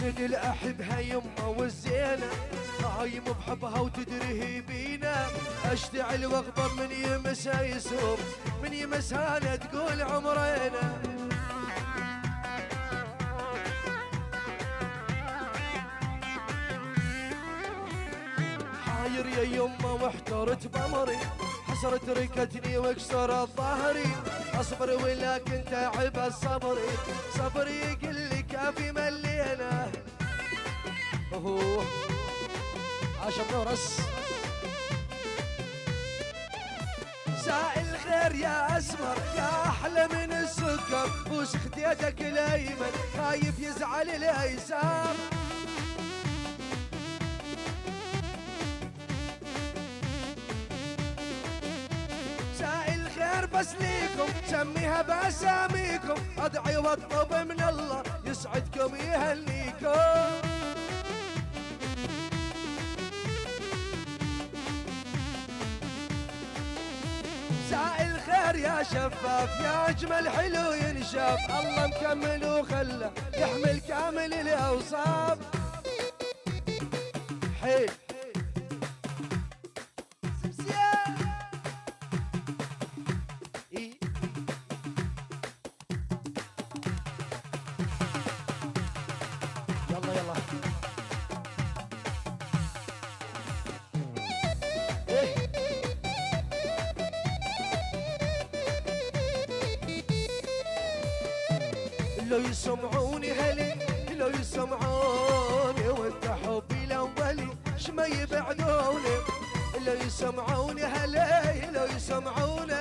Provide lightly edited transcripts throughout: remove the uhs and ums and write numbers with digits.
من الأحبها يمه والزينة، هاي مو بحبها وتدري هي بينا، اشتعل واغضب من يمسها يسوم، من يمسها انا تقول عمرينا. حاير يا يمه واحترت بمري، حسرت ركتني وكسرت ظهري، اصبر ولكن تعب الصبر، صبري يقل لي كافي ملينا. اوه عاشر نورس. سائل خير يا اسمر يا احلى من السكر، وسخت يدك الايمن خايف يزعل الايسر. سائل خير بس ليكم سميها باساميكم، ادعي واطلب من الله يسعدكم يهنيكم. سائل خير يا شفاف يا اجمل حلو ينشاف، الله مكمل وخله يحمل كامل الاوصاف. حيل يلا يلا لو يسمعوني هلي لو يسمعوني وانت حبي الاولي شما يبعدوني، لو يسمعوني هلي لو يسمعوني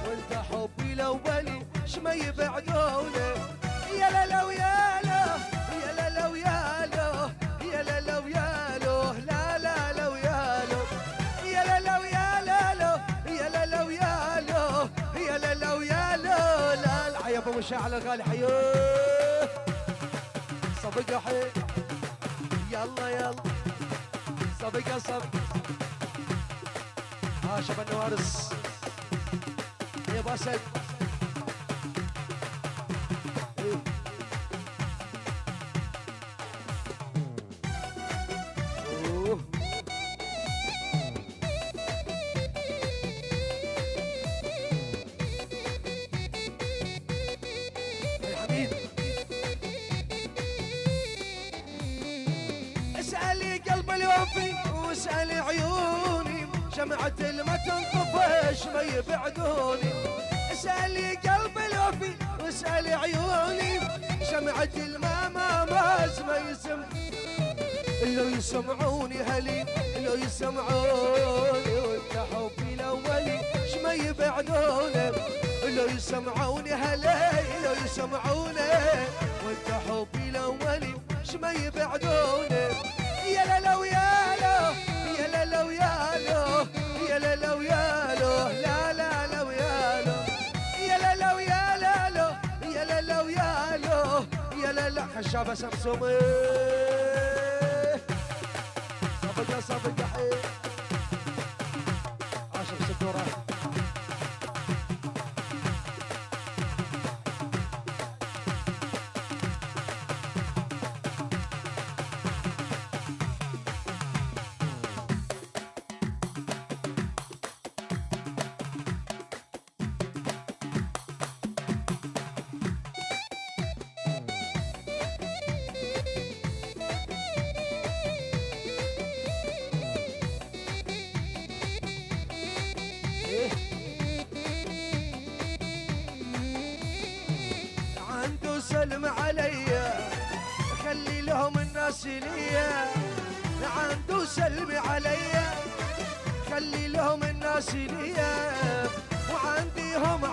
وانت حبي الاولي شما يبعدوني. يا لا لو يا له يا لا لو يا له يا لا لو يا له لا لا لو يا له يا لا لو يا لا له يا لا لو يا له يا لا لو يا له لا لا. يا ابو مشاعل الغالي حيوه صبقه حي يلا يلا صبقه صبقه شباب النوارس يا باسل. اسألي قلب الوفي واسألي عيوني، شمعة ما تنطفش ما يبعدوني. اسألي قلب الوفي واسألي عيوني، شمعة ما يسم. لو يسمعوني هلي لو يسمعوني وانت حبي الاولي شما يبعدوني، لو يسمعوني هلي لو يسمعوني وانت حبي الاولي شما يبعدوني. يا لا لو يا له يا لا لو يا له يا لا لو يا له لا لا لو يا له يا لا لو يا لا له يا لا لو يا له يا لا لا. خشابه سمسومي صبقه صبقه حي عاشر سدوره. عنده سلم عليا خلي لهم الناس ليا، عنده سلم عليا خلي لهم الناس ليا، وعنديهم